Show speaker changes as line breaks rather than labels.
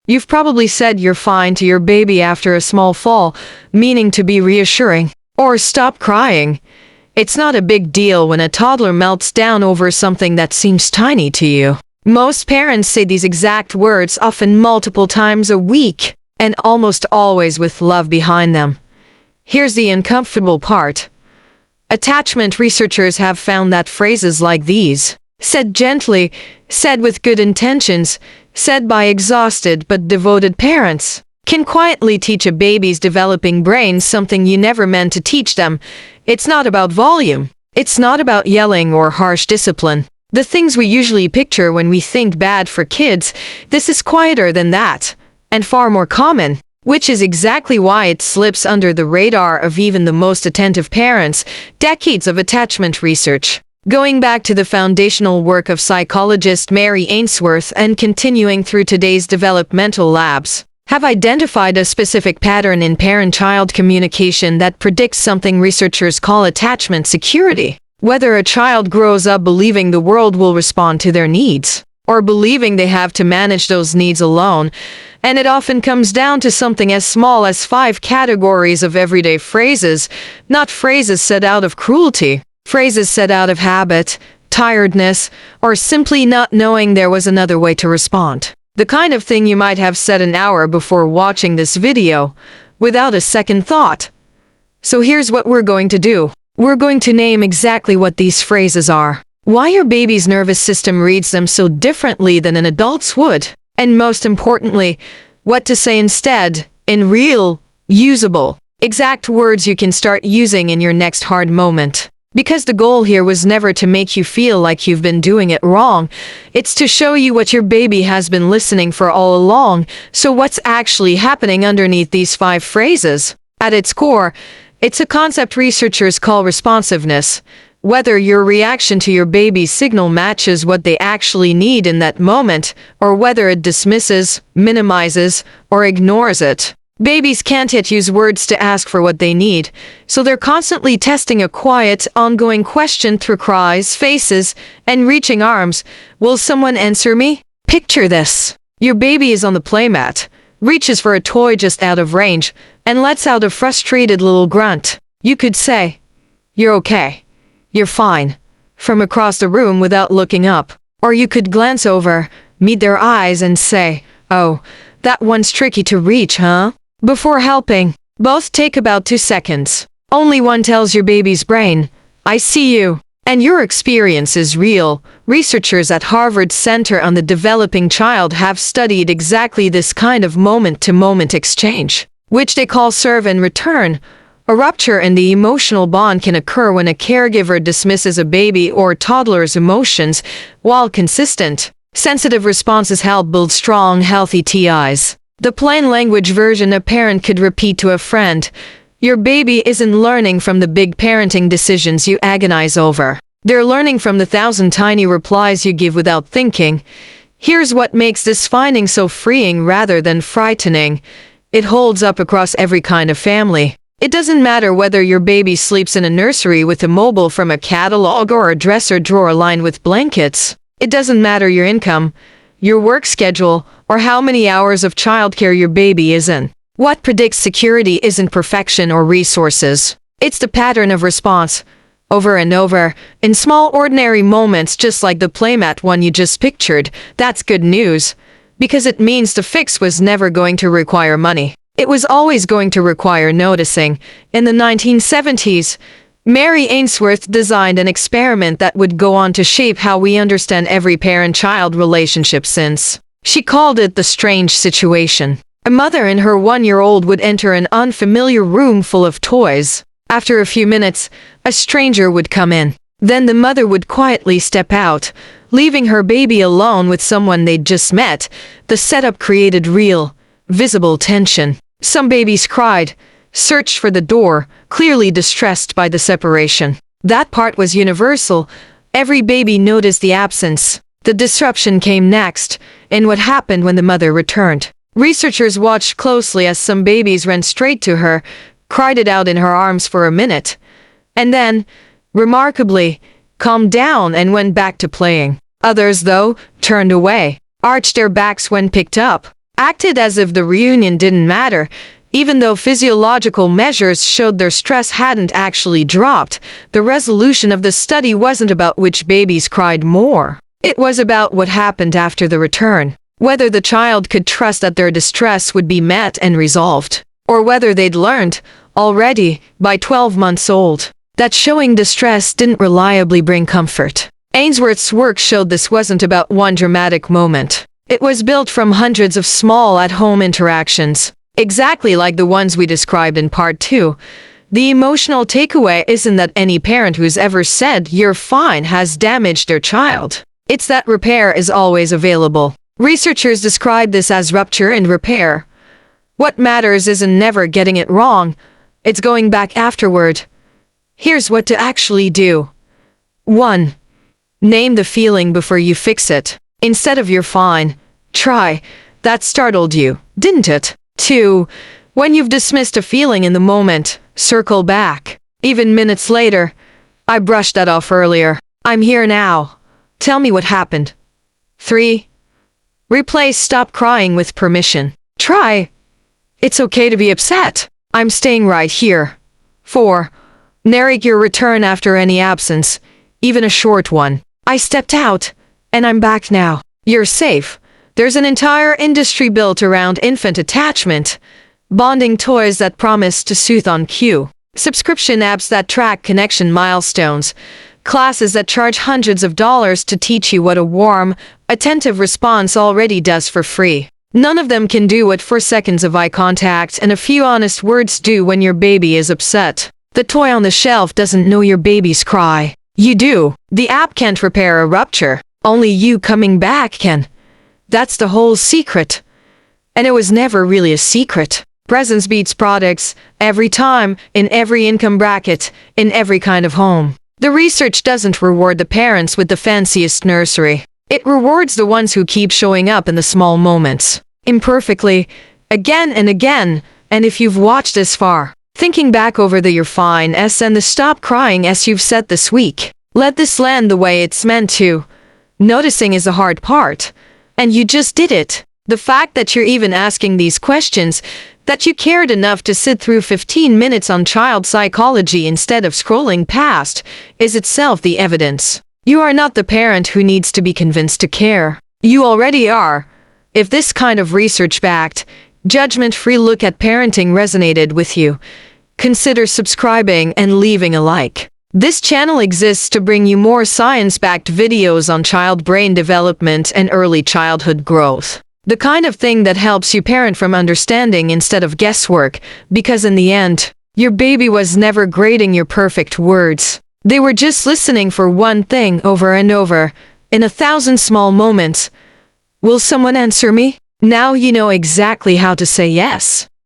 You've probably said you're fine to your baby after a small fall, meaning to be reassuring. Or stop crying. It's not a big deal when a toddler melts down over something that seems tiny to you. Most parents say these exact words often multiple times a week, and almost always with love behind them. Here's the uncomfortable part. Attachment researchers have found that phrases like these, said gently, said with good intentions, said by exhausted but devoted parents, can quietly teach a baby's developing brain something you never meant to teach them. It's not about volume. It's not about yelling or harsh discipline. The things we usually picture when we think bad for kids, this is quieter than that, and far more common, which is exactly why it slips under the radar of even the most attentive parents. Decades of attachment research, going back to the foundational work of psychologist Mary Ainsworth and continuing through today's developmental labs, have identified a specific pattern in parent-child communication that predicts something researchers call attachment security. Whether a child grows up believing the world will respond to their needs, or believing they have to manage those needs alone, and it often comes down to something as small as 5 categories of everyday phrases, not phrases said out of cruelty, phrases said out of habit, tiredness, or simply not knowing there was another way to respond. The kind of thing you might have said an hour before watching this video, without a second thought. So here's what we're going to do. We're going to name exactly what these phrases are, why your baby's nervous system reads them so differently than an adult's would, and most importantly, what to say instead, in real, usable, exact words you can start using in your next hard moment. Because the goal here was never to make you feel like you've been doing it wrong, it's to show you what your baby has been listening for all along. So what's actually happening underneath these 5 phrases? At its core, it's a concept researchers call responsiveness. Whether your reaction to your baby's signal matches what they actually need in that moment, or whether it dismisses, minimizes, or ignores it. Babies can't yet use words to ask for what they need, so they're constantly testing a quiet, ongoing question through cries, faces, and reaching arms. Will someone answer me? Picture this. Your baby is on the playmat, reaches for a toy just out of range, and lets out a frustrated little grunt. You could say, "You're okay. You're fine," from across the room without looking up. Or you could glance over, meet their eyes, and say, "Oh, that one's tricky to reach, huh?" Before helping. Both take about 2 seconds. Only one tells your baby's brain, "I see you." And your experience is real. Researchers at Harvard's Center on the Developing Child have studied exactly this kind of moment-to-moment exchange, which they call serve and return. A rupture in the emotional bond can occur when a caregiver dismisses a baby or toddler's emotions, while consistent, sensitive responses help build strong, healthy TIs. The plain language version a parent could repeat to a friend: your baby isn't learning from the big parenting decisions you agonize over. They're learning from the 1,000 tiny replies you give without thinking. Here's what makes this finding so freeing rather than frightening. It holds up across every kind of family. It doesn't matter whether your baby sleeps in a nursery with a mobile from a catalog or a dresser drawer lined with blankets. It doesn't matter your income, your work schedule, or how many hours of childcare your baby is in. What predicts security isn't perfection or resources. It's the pattern of response, over and over, in small ordinary moments just like the playmat one you just pictured. That's good news, because it means the fix was never going to require money. It was always going to require noticing. In the 1970s, Mary Ainsworth designed an experiment that would go on to shape how we understand every parent-child relationship since. She called it the strange situation. A mother and her 1-year-old would enter an unfamiliar room full of toys. After a few minutes, a stranger would come in. Then the mother would quietly step out, leaving her baby alone with someone they'd just met. The setup created real, visible tension. Some babies cried, searched for the door, clearly distressed by the separation. That part was universal. Every baby noticed the absence. The disruption came next, in what happened when the mother returned. Researchers watched closely as some babies ran straight to her, cried it out in her arms for a minute, and then, remarkably, calmed down and went back to playing. Others, though, turned away, arched their backs when picked up, acted as if the reunion didn't matter, even though physiological measures showed their stress hadn't actually dropped. The resolution of the study wasn't about which babies cried more. It was about what happened after the return. Whether the child could trust that their distress would be met and resolved, or whether they'd learned, already, by 12 months old, that showing distress didn't reliably bring comfort. Ainsworth's work showed this wasn't about one dramatic moment. It was built from hundreds of small at-home interactions, exactly like the ones we described in part 2. The emotional takeaway isn't that any parent who's ever said, "You're fine," has damaged their child. It's that repair is always available. Researchers describe this as rupture and repair. What matters isn't never getting it wrong, it's going back afterward. Here's what to actually do. 1. Name the feeling before you fix it. Instead of "you're fine," try, "that startled you, didn't it?" 2. When you've dismissed a feeling in the moment, circle back. Even minutes later, "I brushed that off earlier. I'm here now. Tell me what happened." 3. Replace "stop crying" with permission. Try, "It's okay to be upset. I'm staying right here." 4. Narrate your return after any absence, even a short one. "I stepped out, and I'm back now." You're safe. There's an entire industry built around infant attachment, bonding toys that promise to soothe on cue, subscription apps that track connection milestones, classes that charge hundreds of dollars to teach you what a warm, attentive response already does for free. None of them can do what 4 seconds of eye contact and a few honest words do when your baby is upset. The toy on the shelf doesn't know your baby's cry. You do. The app can't repair a rupture. Only you coming back can. That's the whole secret. And it was never really a secret. Presence beats products, every time, in every income bracket, in every kind of home. The research doesn't reward the parents with the fanciest nursery. It rewards the ones who keep showing up in the small moments, imperfectly, again and again. And if you've watched this far, thinking back over the "you're fine" s and the "stop crying" s you've said this week, let this land the way it's meant to. Noticing is the hard part, and you just did it. The fact that you're even asking these questions, that you cared enough to sit through 15 minutes on child psychology instead of scrolling past, is itself the evidence. You are not the parent who needs to be convinced to care. You already are. If this kind of research-backed, judgment-free look at parenting resonated with you, consider subscribing and leaving a like. This channel exists to bring you more science-backed videos on child brain development and early childhood growth. The kind of thing that helps you parent from understanding instead of guesswork, because in the end, your baby was never grading your perfect words. They were just listening for one thing over and over, in 1,000 small moments. Will someone answer me? Now you know exactly how to say yes.